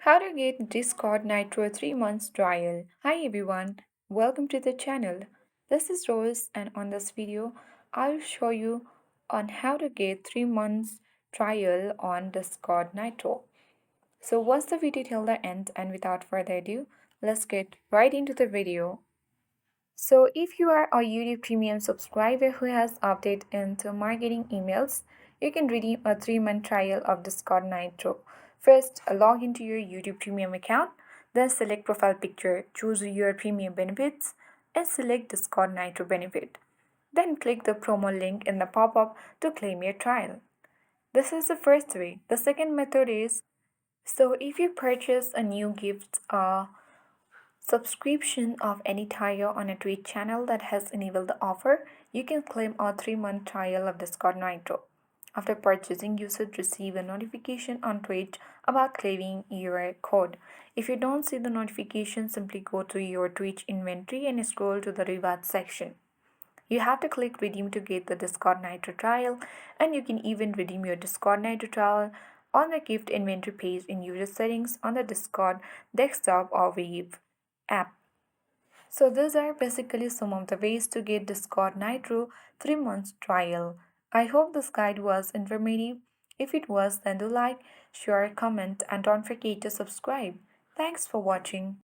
How to get Discord Nitro 3 months trial. Hi everyone, welcome to the channel. This is Rose and on this video I'll show you on how to get 3 months trial on Discord Nitro. So watch the video till the end and without further ado, let's get right into the video. So if you are a YouTube Premium subscriber who has opted into marketing emails, you can redeem a 3-month trial of Discord Nitro. First, log into your YouTube Premium account, then select profile picture, choose your premium benefits, and select Discord Nitro benefit. Then click the promo link in the pop-up to claim your trial. This is the first way. The second method is if you purchase a new gift, subscription of any tier on a Twitch channel that has enabled the offer, you can claim a 3-month trial of Discord Nitro. After purchasing, you should receive a notification on Twitch about claiming your code. If you don't see the notification, simply go to your Twitch inventory and scroll to the rewards section. You have to click redeem to get the Discord Nitro trial, and you can even redeem your Discord Nitro trial on the gift inventory page in user settings on the Discord desktop or web app. So these are basically some of the ways to get Discord Nitro 3 months trial. I hope this guide was informative. If it was, then do like, share, comment, and don't forget to subscribe. Thanks for watching.